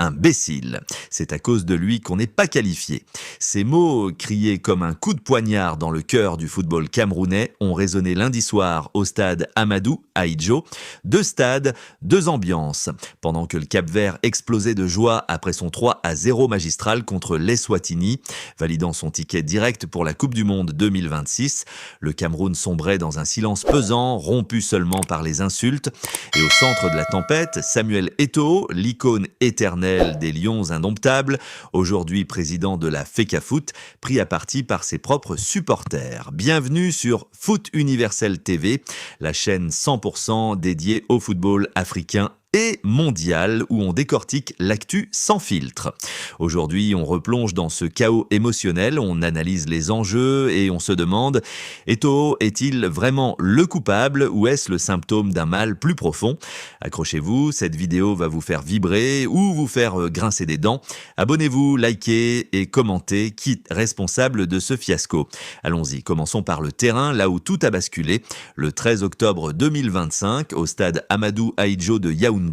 imbécile. C'est à cause de lui qu'on n'est pas qualifié. Ces mots, criés comme un coup de poignard dans le cœur du football camerounais, ont résonné lundi soir au stade Amadou Ahidjo. 2 stades, 2 ambiances. Pendant que le Cap-Vert explosait de joie après son 3-0 magistral contre l'Eswatini, validant son ticket direct pour la Coupe du Monde 2026, le Cameroun sombrait dans un silence pesant, rompu seulement par les insultes. Et au centre de la tempête, Samuel Eto'o, l'icône éternelle des Lions indomptables, aujourd'hui président de la FECAFOOT, pris à partie par ses propres supporters. Bienvenue sur Foot Universel TV, la chaîne 100% dédiée au football africain et mondial où on décortique l'actu sans filtre. Aujourd'hui, on replonge dans ce chaos émotionnel, on analyse les enjeux et on se demande, Eto'o est-il vraiment le coupable ou est-ce le symptôme d'un mal plus profond ? Accrochez-vous, cette vidéo va vous faire vibrer ou vous faire grincer des dents. Abonnez-vous, likez et commentez qui est responsable de ce fiasco. Allons-y, commençons par le terrain, là où tout a basculé. Le 13 octobre 2025, au stade Amadou Ahidjo de Yaoundé,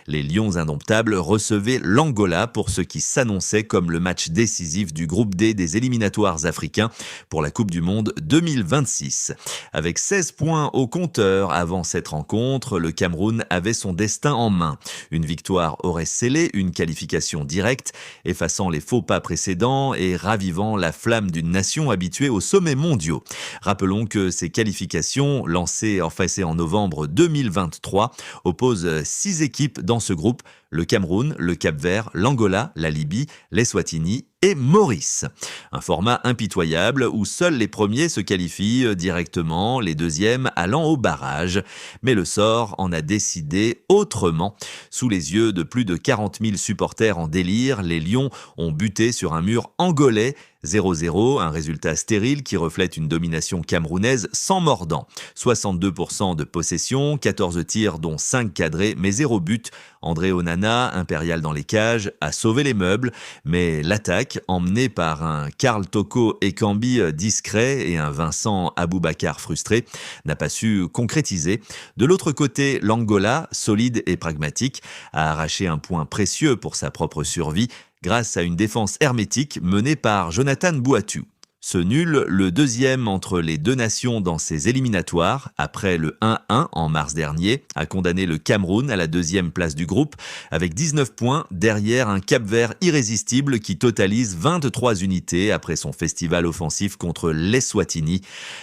les Lions indomptables recevaient l'Angola pour ce qui s'annonçait comme le match décisif du groupe D des éliminatoires africains pour la Coupe du Monde 2026. Avec 16 points au compteur avant cette rencontre, le Cameroun avait son destin en main. Une victoire aurait scellé une qualification directe, effaçant les faux pas précédents et ravivant la flamme d'une nation habituée aux sommets mondiaux. Rappelons que ces qualifications, lancées en novembre 2023, opposent 6 équipes dans ce groupe, le Cameroun, le Cap-Vert, l'Angola, la Libye, l'Eswatini et Maurice. Un format impitoyable où seuls les premiers se qualifient directement, les deuxièmes allant au barrage. Mais le sort en a décidé autrement. Sous les yeux de plus de 40 000 supporters en délire, les Lions ont buté sur un mur angolais 0-0, un résultat stérile qui reflète une domination camerounaise sans mordant. 62% de possession, 14 tirs dont 5 cadrés, mais 0 but. André Onana, impérial dans les cages, a sauvé les meubles, mais l'attaque, emmenée par un Karl Toko Ekambi discret et un Vincent Aboubakar frustré, n'a pas su concrétiser. De l'autre côté, l'Angola, solide et pragmatique, a arraché un point précieux pour sa propre survie, grâce à une défense hermétique menée par Jonathan Bouattu. Ce nul, le deuxième entre les deux nations dans ces éliminatoires, après le 1-1 en mars dernier, a condamné le Cameroun à la 2e place du groupe, avec 19 points derrière un Cap-Vert irrésistible qui totalise 23 unités après son festival offensif contre l'Eswatini.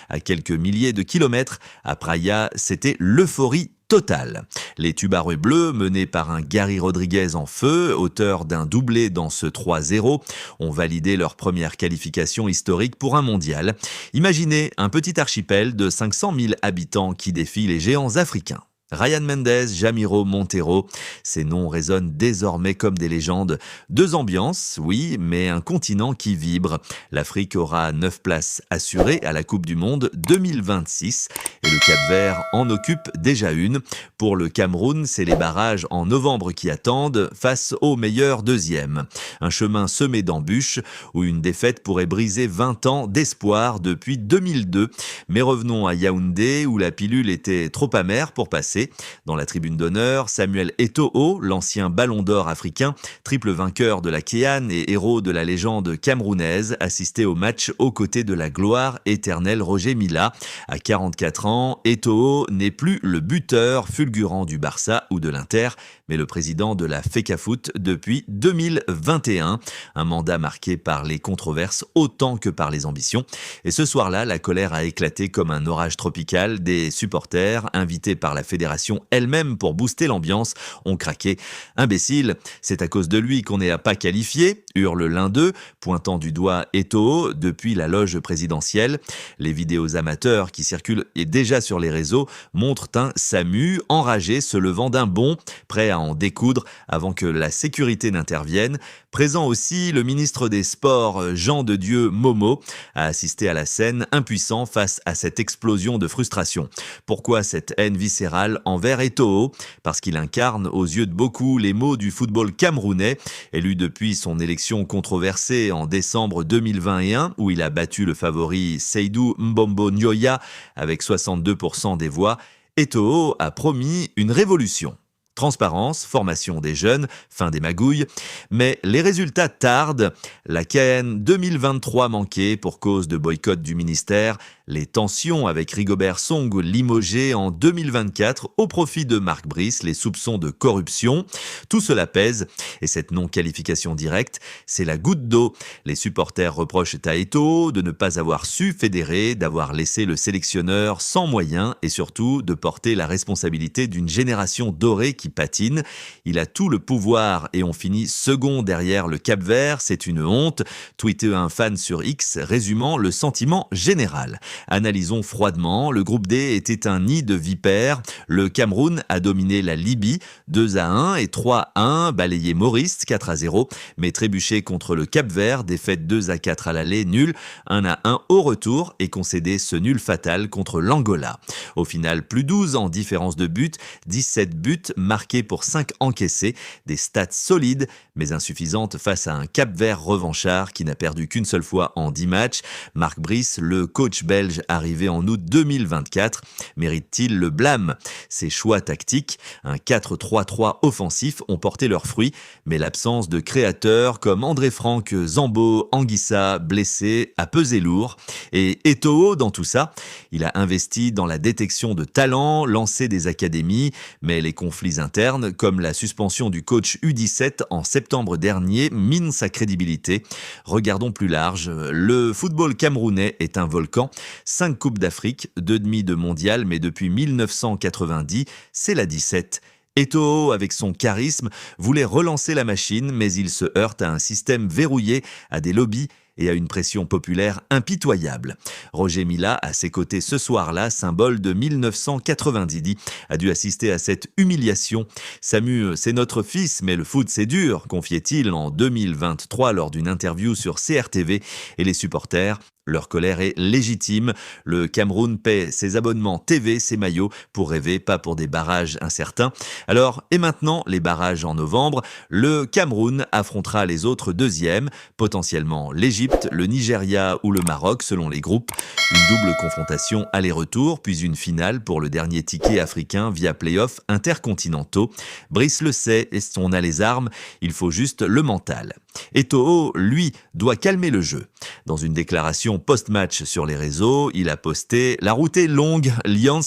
À quelques milliers de kilomètres, à Praia, c'était l'euphorie totale. Les Tubareux bleus, menés par un Gary Rodriguez en feu, auteur d'un doublé dans ce 3-0, ont validé leur première qualification historique pour un mondial. Imaginez un petit archipel de 500 000 habitants qui défie les géants africains. Ryan Mendes, Jamiro Monteiro, ces noms résonnent désormais comme des légendes. 2 ambiances, oui, mais un continent qui vibre. L'Afrique aura 9 places assurées à la Coupe du Monde 2026 et le Cap-Vert en occupe déjà une. Pour le Cameroun, c'est les barrages en novembre qui attendent face au meilleur deuxième. Un chemin semé d'embûches où une défaite pourrait briser 20 ans d'espoir depuis 2002. Mais revenons à Yaoundé où la pilule était trop amère pour passer. Dans la tribune d'honneur, Samuel Eto'o, l'ancien ballon d'or africain, triple vainqueur de la CAN et héros de la légende camerounaise, assistait au match aux côtés de la gloire éternelle Roger Milla. À 44 ans, Eto'o n'est plus le buteur fulgurant du Barça ou de l'Inter, mais le président de la FECAFOOT depuis 2021. Un mandat marqué par les controverses autant que par les ambitions. Et ce soir-là, la colère a éclaté comme un orage tropical. Des supporters, invités par la fédération elle-même pour booster l'ambiance, ont craqué. Imbécile, c'est à cause de lui qu'on n'est pas qualifié, hurle l'un d'eux, pointant du doigt Eto'o depuis la loge présidentielle. Les vidéos amateurs qui circulent et déjà sur les réseaux montrent un Samu enragé se levant d'un bond, prêt à en découdre avant que la sécurité n'intervienne. Présent aussi, le ministre des Sports, Jean de Dieu Momo, a assisté à la scène impuissant face à cette explosion de frustration. Pourquoi cette haine viscérale envers Eto'o? Parce qu'il incarne aux yeux de beaucoup les maux du football camerounais, élu depuis son élection controversée en décembre 2021, où il a battu le favori Seydou Mbombo Nyoya avec 62% des voix. Eto'o a promis une révolution. transparence, formation des jeunes, fin des magouilles. Mais les résultats tardent. La CAN 2023 manquée pour cause de boycott du ministère. Les tensions avec Rigobert Song limogé en 2024 au profit de Marc Brice, les soupçons de corruption. Tout cela pèse et cette non-qualification directe, c'est la goutte d'eau. Les supporters reprochent à Eto'o de ne pas avoir su fédérer, d'avoir laissé le sélectionneur sans moyens et surtout de porter la responsabilité d'une génération dorée qui patine. Il a tout le pouvoir et on finit second derrière le Cap-Vert, c'est une honte. Tweeté un fan sur X résumant le sentiment général. Analysons froidement, le groupe D était un nid de vipères. Le Cameroun a dominé la Libye 2-1 et 3-1, balayé Maurice 4-0, mais trébuché contre le Cap-Vert, défaite 2-4 à l'aller, nul, 1-1 au retour et concédé ce nul fatal contre l'Angola. Au final, plus 12 en différence de but, 17 buts marqués pour 5 encaissés, des stats solides mais insuffisantes face à un Cap-Vert revanchard qui n'a perdu qu'une seule fois en 10 matchs. Marc Brice, le coach belge arrivé en août 2024, mérite-t-il le blâme? Ses choix tactiques, un 4-3-3 offensif, ont porté leurs fruits, mais l'absence de créateurs comme André Franck, Zambo, Anguissa, blessé, a pesé lourd. Et Eto'o, dans tout ça, il a investi dans la détection de talents, lancé des académies, mais les conflits internes, comme la suspension du coach U17 en septembre dernier, minent sa crédibilité. Regardons plus large, le football camerounais est un volcan. 5 Coupes d'Afrique, 2 demi de mondial, mais depuis 1990, c'est la 17. Eto'o, avec son charisme, voulait relancer la machine, mais il se heurte à un système verrouillé, à des lobbies et à une pression populaire impitoyable. Roger Mila, à ses côtés ce soir-là, symbole de 1990, a dû assister à cette humiliation. Samu, c'est notre fils, mais le foot c'est dur, confiait-il en 2023 lors d'une interview sur CRTV, et les supporters, leur colère est légitime. Le Cameroun paie ses abonnements TV, ses maillots, pour rêver, pas pour des barrages incertains. Alors, et maintenant, les barrages en novembre, le Cameroun affrontera les autres deuxièmes, potentiellement l'Égypte, le Nigeria ou le Maroc, selon les groupes. Une double confrontation aller-retour, puis une finale pour le dernier ticket africain via play-off intercontinentaux. Brice le sait et on a les armes, il faut juste le mental. Eto'o, lui, doit calmer le jeu. Dans une déclaration post-match sur les réseaux, il a posté « La route est longue, Lions,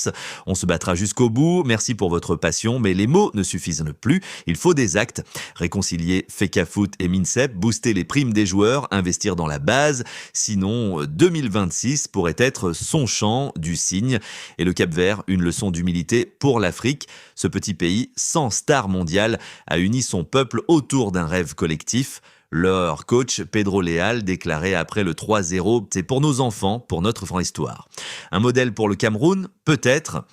on se battra jusqu'au bout, merci pour votre passion, mais les mots ne suffisent plus, il faut des actes. Réconcilier Fecafoot et Minsep, booster les primes des joueurs, investir dans la base, sinon 2026 pourrait être son chant du cygne. Et le Cap-Vert, une leçon d'humilité pour l'Afrique. Ce petit pays, sans star mondiale, a uni son peuple autour d'un rêve collectif. Leur coach, Pedro Leal, déclarait après le 3-0 « C'est pour nos enfants, pour notre franc histoire ». Un modèle pour le Cameroun? Peut-être.